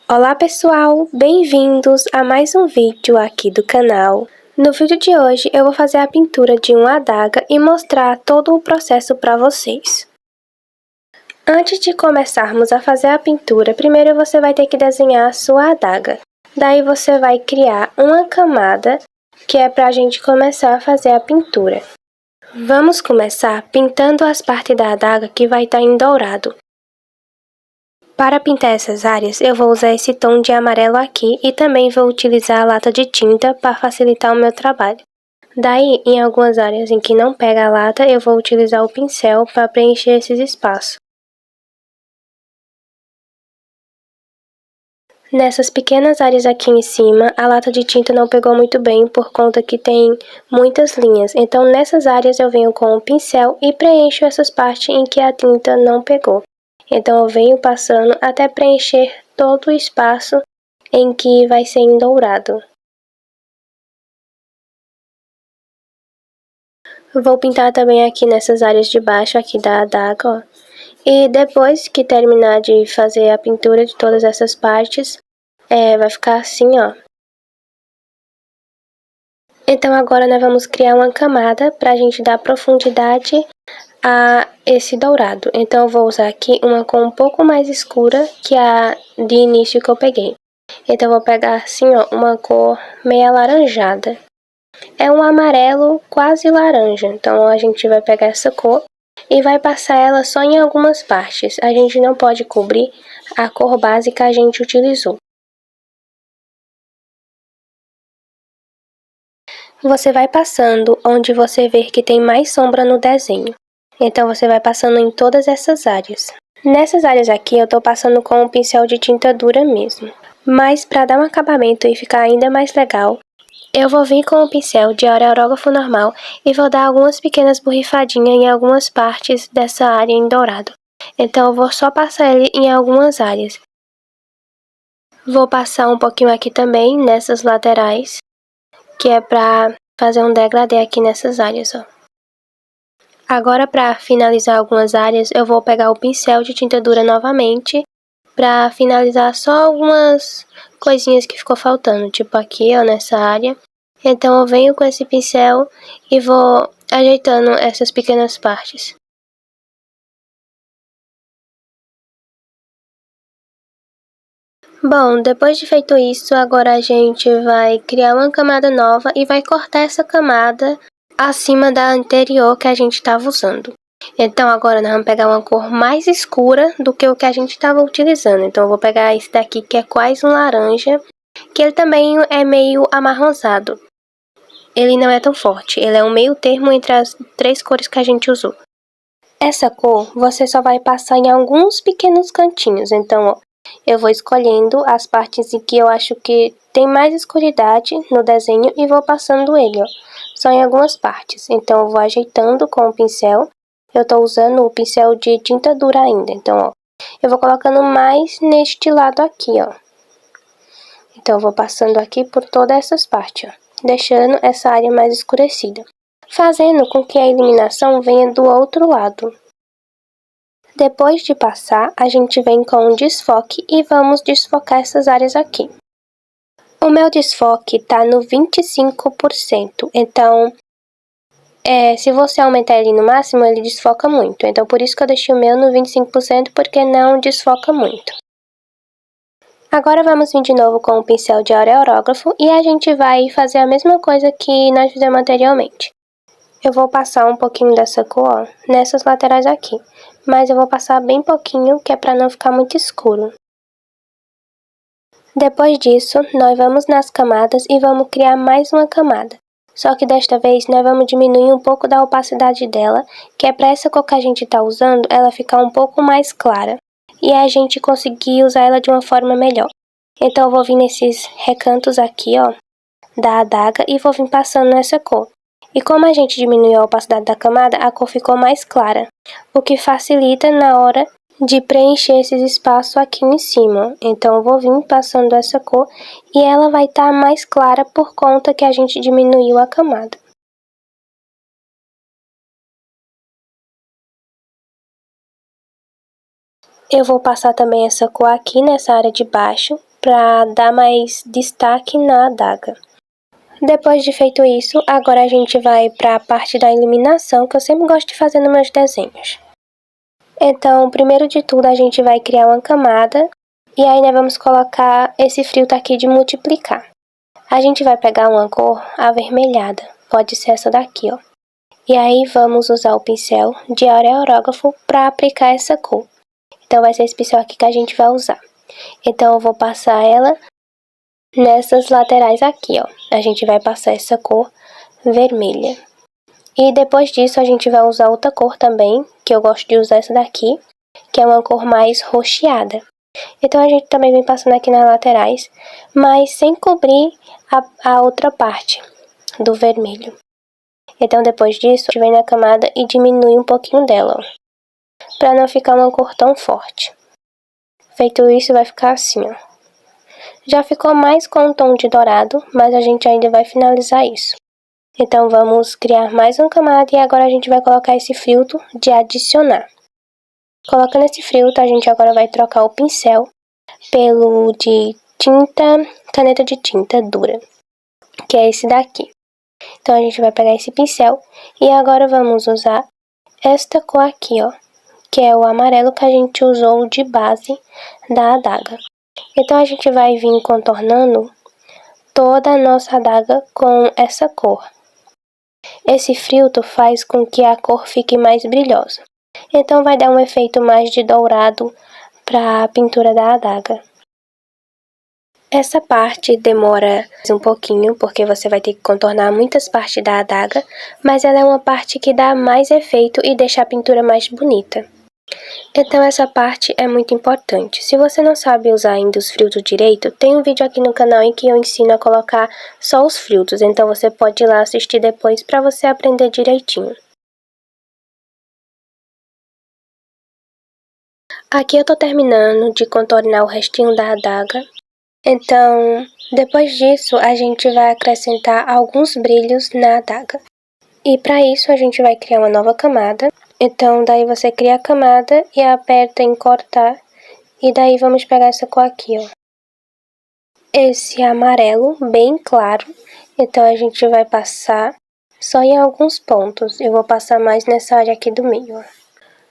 Olá pessoal, bem-vindos a mais um vídeo aqui do canal. No vídeo de hoje eu vou fazer a pintura de uma adaga e mostrar todo o processo para vocês. Antes de começarmos a fazer a pintura, primeiro você vai ter que desenhar a sua adaga. Daí você vai criar uma camada que é para a gente começar a fazer a pintura. Vamos começar pintando as partes da adaga que vai estar em dourado. Para pintar essas áreas, eu vou usar esse tom de amarelo aqui e também vou utilizar a lata de tinta para facilitar o meu trabalho. Daí, em algumas áreas em que não pega a lata, eu vou utilizar o pincel para preencher esses espaços. Nessas pequenas áreas aqui em cima, a lata de tinta não pegou muito bem por conta que tem muitas linhas. Então, nessas áreas eu venho com o pincel e preencho essas partes em que a tinta não pegou. Então, eu venho passando até preencher todo o espaço em que vai ser em dourado. Vou pintar também aqui nessas áreas de baixo aqui da adaga, ó. E depois que terminar de fazer a pintura de todas essas partes, vai ficar assim, ó. Então agora nós vamos criar uma camada para a gente dar profundidade a esse dourado. Então eu vou usar aqui uma cor um pouco mais escura que a de início que eu peguei. Então eu vou pegar assim, ó, uma cor meio alaranjada. É um amarelo quase laranja, então a gente vai pegar essa cor e vai passar ela só em algumas partes. A gente não pode cobrir a cor base que a gente utilizou. Você vai passando onde você ver que tem mais sombra no desenho. Então você vai passando em todas essas áreas. Nessas áreas aqui eu tô passando com um pincel de tinta dura mesmo. Mas para dar um acabamento e ficar ainda mais legal, eu vou vir com o pincel de aerógrafo normal e vou dar algumas pequenas borrifadinhas em algumas partes dessa área em dourado. Então eu vou só passar ele em algumas áreas. Vou passar um pouquinho aqui também, nessas laterais, que é para fazer um degradê aqui nessas áreas, ó. Agora, para finalizar algumas áreas, eu vou pegar o pincel de tinta dura novamente para finalizar só algumas coisinhas que ficou faltando, tipo aqui, ó, nessa área. Então eu venho com esse pincel e vou ajeitando essas pequenas partes. Bom, depois de feito isso, agora a gente vai criar uma camada nova e vai cortar essa camada acima da anterior que a gente estava usando. Então agora nós vamos pegar uma cor mais escura do que o que a gente estava utilizando. Então eu vou pegar esse daqui que é quase um laranja, que ele também é meio amarronzado. Ele não é tão forte, ele é um meio termo entre as três cores que a gente usou. Essa cor você só vai passar em alguns pequenos cantinhos, então ó, eu vou escolhendo as partes em que eu acho que tem mais escuridade no desenho e vou passando ele, ó, só em algumas partes. Então eu vou ajeitando com o pincel, eu tô usando o pincel de tinta dura ainda, então ó, eu vou colocando mais neste lado aqui, ó. Então eu vou passando aqui por todas essas partes, ó, deixando essa área mais escurecida, fazendo com que a iluminação venha do outro lado. Depois de passar, a gente vem com um desfoque e vamos desfocar essas áreas aqui. O meu desfoque tá no 25%, então se você aumentar ele no máximo, ele desfoca muito. Então por isso que eu deixei o meu no 25%, porque não desfoca muito. Agora vamos vir de novo com o pincel de aerógrafo e a gente vai fazer a mesma coisa que nós fizemos anteriormente. Eu vou passar um pouquinho dessa cor, ó, nessas laterais aqui, mas eu vou passar bem pouquinho, que é para não ficar muito escuro. Depois disso, nós vamos nas camadas e vamos criar mais uma camada. Só que desta vez nós vamos diminuir um pouco da opacidade dela, que é para essa cor que a gente está usando, ela ficar um pouco mais clara. E a gente conseguir usar ela de uma forma melhor. Então eu vou vir nesses recantos aqui, ó, da adaga e vou vir passando nessa cor. E como a gente diminuiu a opacidade da camada, a cor ficou mais clara, o que facilita na hora de preencher esses espaços aqui em cima. Então eu vou vir passando essa cor e ela vai estar mais clara por conta que a gente diminuiu a camada. Eu vou passar também essa cor aqui nessa área de baixo, para dar mais destaque na adaga. Depois de feito isso, agora a gente vai para a parte da iluminação, que eu sempre gosto de fazer nos meus desenhos. Então, primeiro de tudo, a gente vai criar uma camada, e aí nós vamos colocar esse filtro aqui de multiplicar. A gente vai pegar uma cor avermelhada, pode ser essa daqui, ó. E aí vamos usar o pincel de aerógrafo para aplicar essa cor. Então vai ser esse pincel aqui que a gente vai usar. Então eu vou passar ela nessas laterais aqui, ó. A gente vai passar essa cor vermelha. E depois disso a gente vai usar outra cor também, que eu gosto de usar essa daqui, que é uma cor mais roxeada. Então a gente também vem passando aqui nas laterais, mas sem cobrir a outra parte do vermelho. Então depois disso, a gente vem na camada e diminui um pouquinho dela, ó, para não ficar uma cor tão forte. Feito isso, vai ficar assim, ó. Já ficou mais com um tom de dourado, mas a gente ainda vai finalizar isso. Então vamos criar mais uma camada e agora a gente vai colocar esse filtro de adicionar. Colocando esse filtro, a gente agora vai trocar o pincel pelo de caneta de tinta dura, que é esse daqui. Então a gente vai pegar esse pincel e agora vamos usar esta cor aqui, ó, que é o amarelo que a gente usou de base da adaga. Então a gente vai vir contornando toda a nossa adaga com essa cor. Esse filtro faz com que a cor fique mais brilhosa. Então vai dar um efeito mais de dourado para a pintura da adaga. Essa parte demora um pouquinho, porque você vai ter que contornar muitas partes da adaga, mas ela é uma parte que dá mais efeito e deixa a pintura mais bonita. Então essa parte é muito importante. Se você não sabe usar ainda os filtros direito, tem um vídeo aqui no canal em que eu ensino a colocar só os filtros, então você pode ir lá assistir depois para você aprender direitinho. Aqui eu tô terminando de contornar o restinho da adaga. Então, depois disso, a gente vai acrescentar alguns brilhos na adaga. E para isso, a gente vai criar uma nova camada. Então, daí você cria a camada e aperta em cortar. E daí vamos pegar essa cor aqui, ó. Esse amarelo bem claro. Então, a gente vai passar só em alguns pontos. Eu vou passar mais nessa área aqui do meio, ó.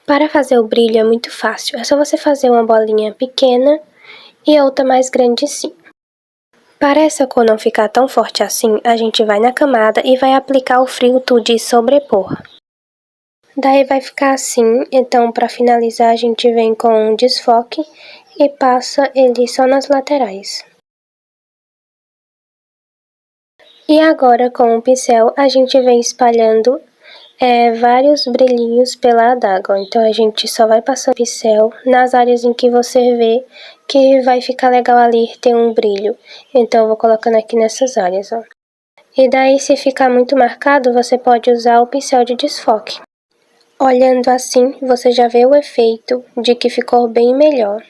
Para fazer o brilho é muito fácil. É só você fazer uma bolinha pequena e outra mais grande sim. Para essa cor não ficar tão forte assim, a gente vai na camada e vai aplicar o filtro de sobrepor. Daí vai ficar assim, então para finalizar a gente vem com um desfoque e passa ele só nas laterais. E agora com o pincel a gente vem espalhando vários brilhinhos pela adaga. Então a gente só vai passar o pincel nas áreas em que você vê que vai ficar legal ali ter um brilho. Então eu vou colocando aqui nessas áreas, ó. E daí se ficar muito marcado, você pode usar o pincel de desfoque. Olhando assim, você já vê o efeito de que ficou bem melhor.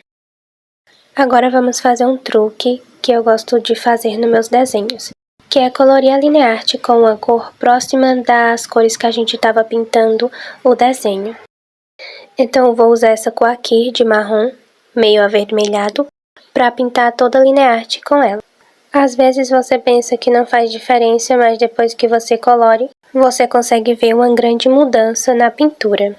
Agora vamos fazer um truque que eu gosto de fazer nos meus desenhos, que é colorir a linearte com uma cor próxima das cores que a gente estava pintando o desenho. Então eu vou usar essa cor aqui de marrom, meio avermelhado, para pintar toda a linearte com ela. Às vezes você pensa que não faz diferença, mas depois que você colore, você consegue ver uma grande mudança na pintura.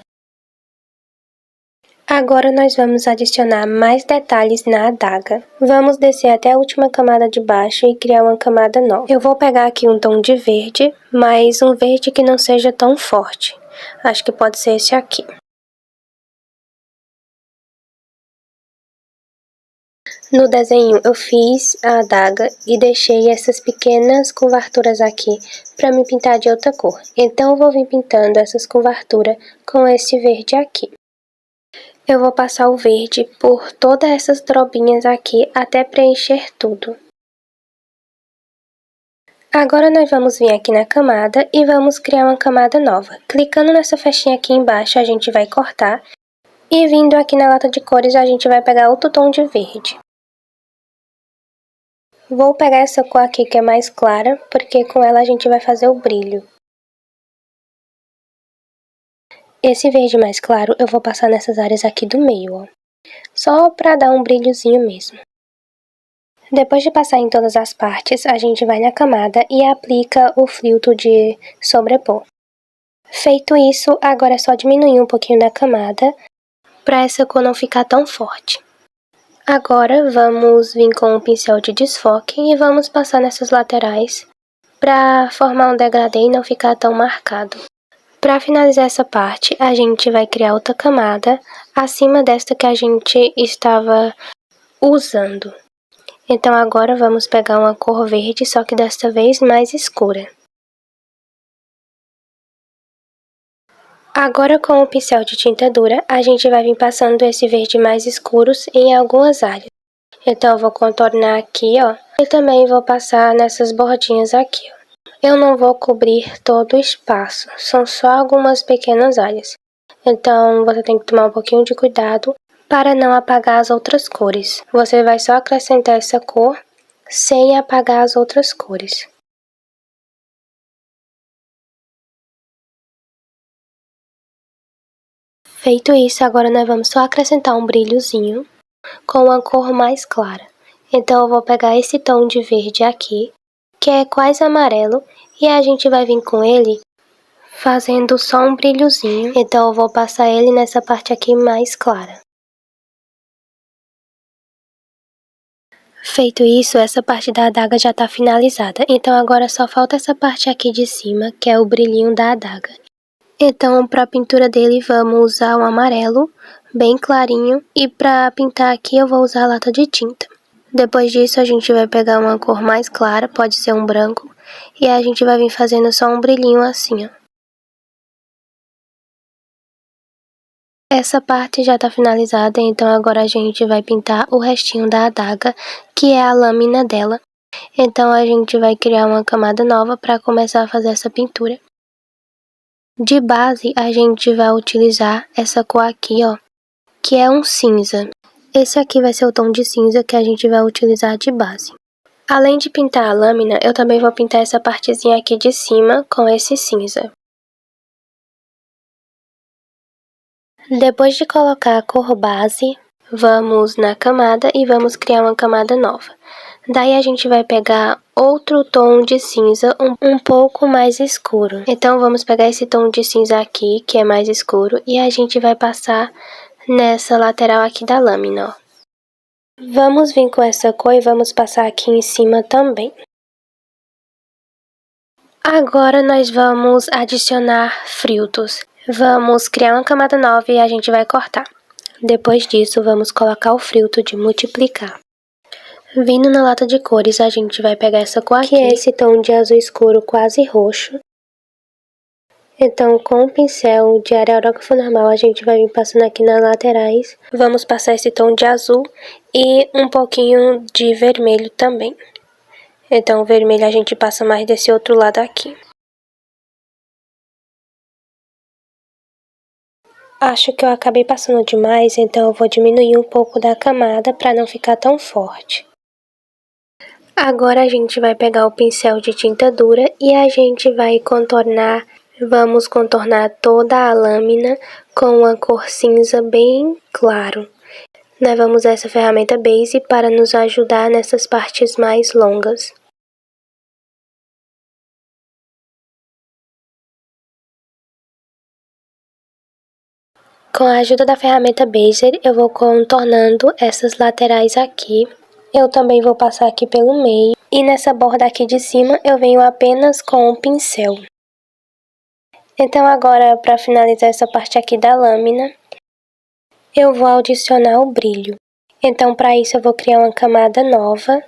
Agora nós vamos adicionar mais detalhes na adaga. Vamos descer até a última camada de baixo e criar uma camada nova. Eu vou pegar aqui um tom de verde, mas um verde que não seja tão forte. Acho que pode ser esse aqui. No desenho eu fiz a adaga e deixei essas pequenas curvaturas aqui para me pintar de outra cor. Então eu vou vir pintando essas curvaturas com esse verde aqui. Eu vou passar o verde por todas essas dobrinhas aqui até preencher tudo. Agora nós vamos vir aqui na camada e vamos criar uma camada nova. Clicando nessa flechinha aqui embaixo, a gente vai cortar. E vindo aqui na lata de cores, a gente vai pegar outro tom de verde. Vou pegar essa cor aqui que é mais clara, porque com ela a gente vai fazer o brilho. Esse verde mais claro eu vou passar nessas áreas aqui do meio, ó. Só pra dar um brilhozinho mesmo. Depois de passar em todas as partes, a gente vai na camada e aplica o filtro de sobrepor. Feito isso, agora é só diminuir um pouquinho da camada para essa cor não ficar tão forte. Agora vamos vir com um pincel de desfoque e vamos passar nessas laterais para formar um degradê e não ficar tão marcado. Para finalizar essa parte, a gente vai criar outra camada acima desta que a gente estava usando. Então agora vamos pegar uma cor verde, só que desta vez mais escura. Agora com o pincel de tinta dura, a gente vai vir passando esse verde mais escuros em algumas áreas. Então eu vou contornar aqui, ó, e também vou passar nessas bordinhas aqui, ó. Eu não vou cobrir todo o espaço, são só algumas pequenas áreas. Então você tem que tomar um pouquinho de cuidado para não apagar as outras cores. Você vai só acrescentar essa cor sem apagar as outras cores. Feito isso, agora nós vamos só acrescentar um brilhozinho com uma cor mais clara. Então eu vou pegar esse tom de verde aqui, que é quase amarelo, e a gente vai vir com ele fazendo só um brilhozinho. Então eu vou passar ele nessa parte aqui mais clara. Feito isso, essa parte da adaga já está finalizada. Então agora só falta essa parte aqui de cima, que é o brilhinho da adaga. Então para a pintura dele vamos usar um amarelo bem clarinho, e para pintar aqui eu vou usar lata de tinta. Depois disso a gente vai pegar uma cor mais clara, pode ser um branco, e a gente vai vir fazendo só um brilhinho assim, ó. Essa parte já está finalizada, então agora a gente vai pintar o restinho da adaga, que é a lâmina dela. Então a gente vai criar uma camada nova para começar a fazer essa pintura. De base a gente vai utilizar essa cor aqui, ó, que é um cinza. Esse aqui vai ser o tom de cinza que a gente vai utilizar de base. Além de pintar a lâmina, eu também vou pintar essa partezinha aqui de cima com esse cinza. Depois de colocar a cor base, vamos na camada e vamos criar uma camada nova. Daí a gente vai pegar outro tom de cinza um pouco mais escuro. Então vamos pegar esse tom de cinza aqui, que é mais escuro, e a gente vai passar nessa lateral aqui da lâmina, ó. Vamos vir com essa cor e vamos passar aqui em cima também. Agora nós vamos adicionar filtros. Vamos criar uma camada nova e a gente vai cortar. Depois disso, vamos colocar o filtro de multiplicar. Vindo na lata de cores, a gente vai pegar essa cor aqui, que é esse tom de azul escuro quase roxo. Então, com o pincel de aerográfico normal, a gente vai vir passando aqui nas laterais. Vamos passar esse tom de azul e um pouquinho de vermelho também. Então, o vermelho a gente passa mais desse outro lado aqui. Acho que eu acabei passando demais, então eu vou diminuir um pouco da camada para não ficar tão forte. Agora a gente vai pegar o pincel de tinta dura e a gente vai contornar. Vamos contornar toda a lâmina com uma cor cinza bem claro. Nós vamos usar essa ferramenta Base para nos ajudar nessas partes mais longas. Com a ajuda da ferramenta Bezier, eu vou contornando essas laterais aqui. Eu também vou passar aqui pelo meio. E nessa borda aqui de cima, eu venho apenas com o pincel. Então agora, para finalizar essa parte aqui da lâmina, eu vou adicionar o brilho. Então para isso eu vou criar uma camada nova.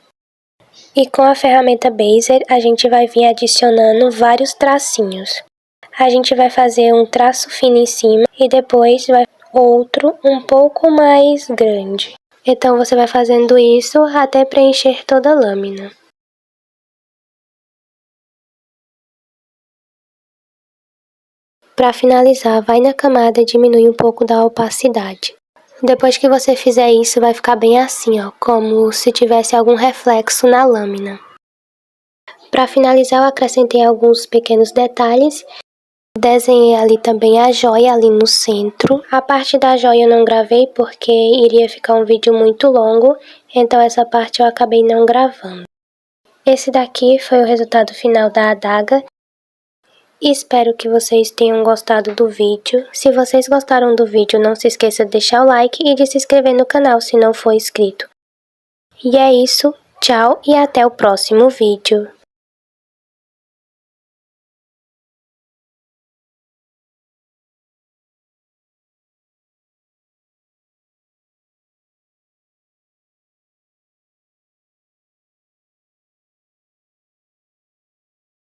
E com a ferramenta Bezier, a gente vai vir adicionando vários tracinhos. A gente vai fazer um traço fino em cima e depois vai outro um pouco mais grande. Então você vai fazendo isso até preencher toda a lâmina. Para finalizar, vai na camada e diminui um pouco da opacidade. Depois que você fizer isso, vai ficar bem assim, ó, como se tivesse algum reflexo na lâmina. Para finalizar, eu acrescentei alguns pequenos detalhes Desenhei ali também a joia ali no centro. A parte da joia eu não gravei porque iria ficar um vídeo muito longo, então essa parte eu acabei não gravando. Esse daqui foi o resultado final da adaga. Espero que vocês tenham gostado do vídeo. Se vocês gostaram do vídeo, não se esqueça de deixar o like e de se inscrever no canal se não for inscrito. E é isso, tchau e até o próximo vídeo.